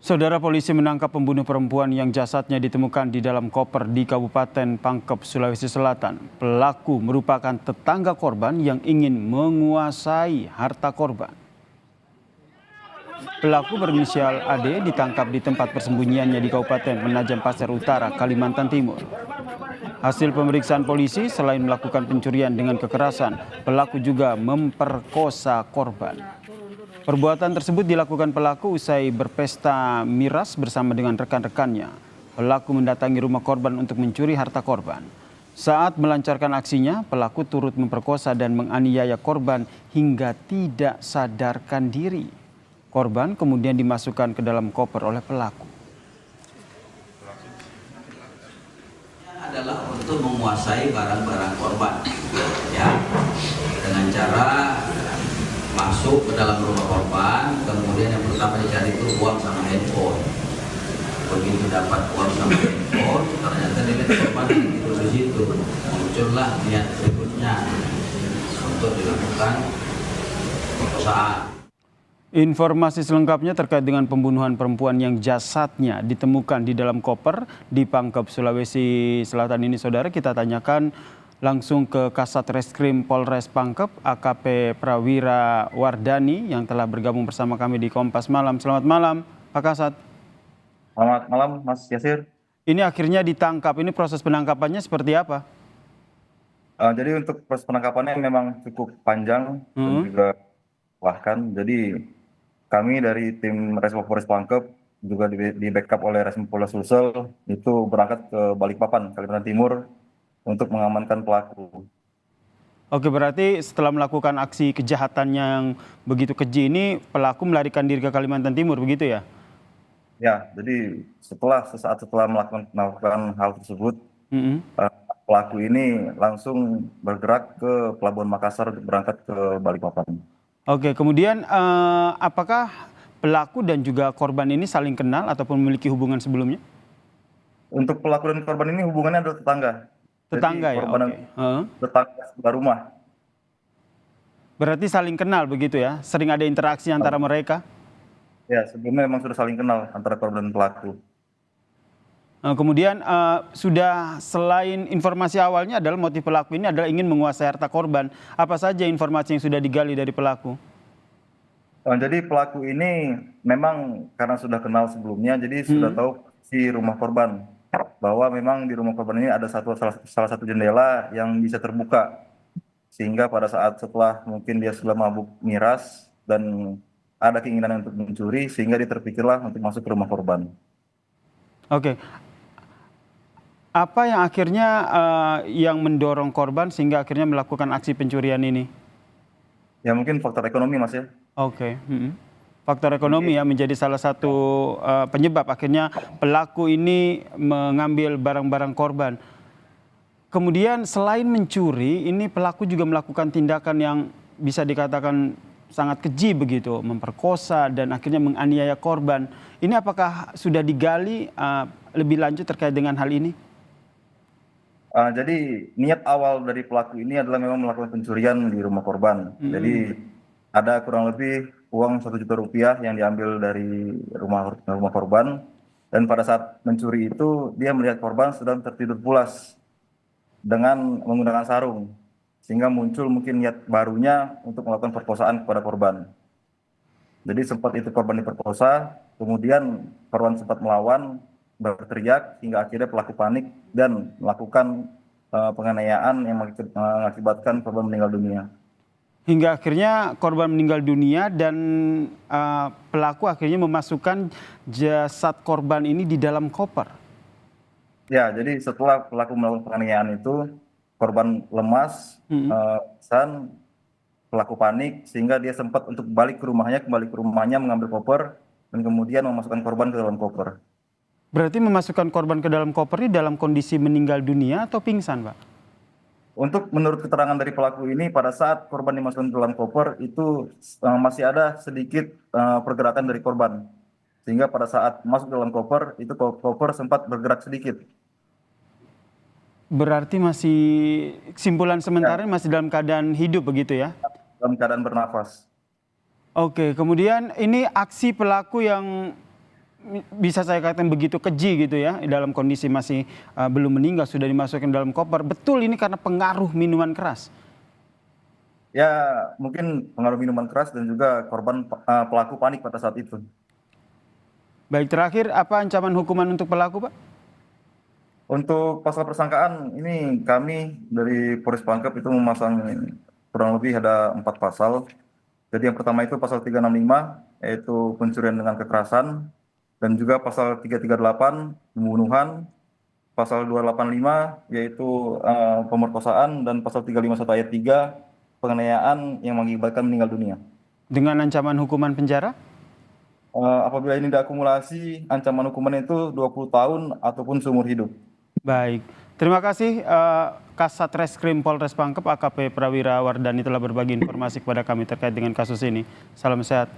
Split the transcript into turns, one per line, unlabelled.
Saudara polisi menangkap pembunuh perempuan yang jasadnya ditemukan di dalam koper di Kabupaten Pangkep, Sulawesi Selatan. Pelaku merupakan tetangga korban yang ingin menguasai harta korban. Pelaku berinisial AD ditangkap di tempat persembunyiannya di Kabupaten Penajam Pasir Utara, Kalimantan Timur. Hasil pemeriksaan polisi, selain melakukan pencurian dengan kekerasan, pelaku juga memperkosa korban. Perbuatan tersebut dilakukan pelaku usai berpesta miras bersama dengan rekan-rekannya. Pelaku mendatangi rumah korban untuk mencuri harta korban. Saat melancarkan aksinya, pelaku turut memperkosa dan menganiaya korban hingga tidak sadarkan diri. Korban kemudian dimasukkan ke dalam koper oleh pelaku.
Adalah untuk menguasai barang-barang korban, ya, dengan cara masuk ke dalam rumah korban, kemudian yang pertama dicari itu uang sama handphone. Begitu dapat uang sama handphone, ternyata dilihat korban itu di situ, muncullah niat berikutnya untuk dilakukan perkosaan.
Informasi selengkapnya terkait dengan pembunuhan perempuan yang jasadnya ditemukan di dalam koper di Pangkep, Sulawesi Selatan ini, saudara, kita tanyakan langsung ke Kasat Reskrim Polres Pangkep, AKP Prawira Wardani yang telah bergabung bersama kami di Kompas Malam. Selamat malam, Pak Kasat.
Selamat malam, Mas Yasir.
Ini akhirnya ditangkap, ini proses penangkapannya seperti apa?
Jadi untuk proses penangkapannya memang cukup panjang dan juga melelahkan. Jadi kami dari tim Resmo Polres Pangkep juga di backup oleh Resmo Polres Sulsel itu berangkat ke Balikpapan, Kalimantan Timur untuk mengamankan pelaku.
Oke, berarti setelah melakukan aksi kejahatan yang begitu keji ini, pelaku melarikan diri ke Kalimantan Timur, begitu ya?
Ya, jadi sesaat setelah melakukan hal tersebut, pelaku ini langsung bergerak ke Pelabuhan Makassar untuk berangkat ke Balikpapan.
Oke, kemudian apakah pelaku dan juga korban ini saling kenal ataupun memiliki hubungan sebelumnya?
Untuk pelaku dan korban ini hubungannya adalah tetangga.
Tetangga
Jadi
ya,
korban
oke.
tetangga sebelah rumah.
Berarti saling kenal begitu ya? Sering ada interaksi antara mereka?
Ya, sebelumnya memang sudah saling kenal antara korban dan pelaku.
Kemudian sudah, selain informasi awalnya adalah motif pelaku ini adalah ingin menguasai harta korban. Apa saja informasi yang sudah digali dari pelaku?
Jadi pelaku ini memang karena sudah kenal sebelumnya, jadi sudah tahu si rumah korban. Bahwa memang di rumah korban ini ada salah satu jendela yang bisa terbuka. Sehingga pada saat setelah mungkin dia sudah mabuk miras dan ada keinginan untuk mencuri, sehingga dia terpikirlah untuk masuk ke rumah korban.
Oke. Apa yang akhirnya yang mendorong korban sehingga akhirnya melakukan aksi pencurian ini?
Ya mungkin faktor ekonomi, Mas ya.
Oke. Faktor ekonomi ya menjadi salah satu penyebab akhirnya pelaku ini mengambil barang-barang korban. Kemudian selain mencuri, ini pelaku juga melakukan tindakan yang bisa dikatakan sangat keji begitu, memperkosa dan akhirnya menganiaya korban. Ini apakah sudah digali lebih lanjut terkait dengan hal ini?
Jadi niat awal dari pelaku ini adalah memang melakukan pencurian di rumah korban. Jadi ada kurang lebih uang 1 juta rupiah yang diambil dari rumah korban. Dan pada saat mencuri itu dia melihat korban sedang tertidur pulas dengan menggunakan sarung. Sehingga muncul mungkin niat barunya untuk melakukan perkosaan kepada korban. Jadi sempat itu korban diperkosa, kemudian korban sempat melawan, berteriak hingga akhirnya pelaku panik dan melakukan penganiayaan yang mengakibatkan korban meninggal dunia.
Hingga akhirnya korban meninggal dunia dan pelaku akhirnya memasukkan jasad korban ini di dalam koper.
Ya, jadi setelah pelaku melakukan penganiayaan itu, korban lemas, pelaku panik sehingga dia sempat untuk kembali ke rumahnya mengambil koper dan kemudian memasukkan korban ke dalam koper.
Berarti memasukkan korban ke dalam koper ini dalam kondisi meninggal dunia atau pingsan, Pak?
Untuk menurut keterangan dari pelaku ini, pada saat korban dimasukkan ke dalam koper itu masih ada sedikit pergerakan dari korban. Sehingga pada saat masuk dalam koper, itu koper sempat bergerak sedikit.
Berarti masih, kesimpulan sementara masih dalam keadaan hidup begitu ya?
Dalam keadaan bernafas.
Oke, kemudian ini aksi pelaku yang bisa saya katakan begitu keji gitu ya, dalam kondisi masih belum meninggal sudah dimasukkan dalam koper. Betul ini karena pengaruh minuman keras?
Ya, mungkin pengaruh minuman keras dan juga korban pelaku panik pada saat itu.
Baik, terakhir apa ancaman hukuman untuk pelaku, Pak?
Untuk pasal persangkaan ini kami dari Polres Pangkep itu memasang kurang lebih ada 4 pasal. Jadi yang pertama itu pasal 365 yaitu pencurian dengan kekerasan, dan juga pasal 338 pembunuhan, pasal 285 yaitu pemerkosaan, dan pasal 351 ayat 3 penganiayaan yang mengakibatkan meninggal dunia.
Dengan ancaman hukuman penjara?
Apabila ini diakumulasi, ancaman hukuman itu 20 tahun ataupun seumur hidup.
Baik, terima kasih Kasat Reskrim Polres Pangkep AKP Prawira Wardani telah berbagi informasi kepada kami terkait dengan kasus ini. Salam sehat.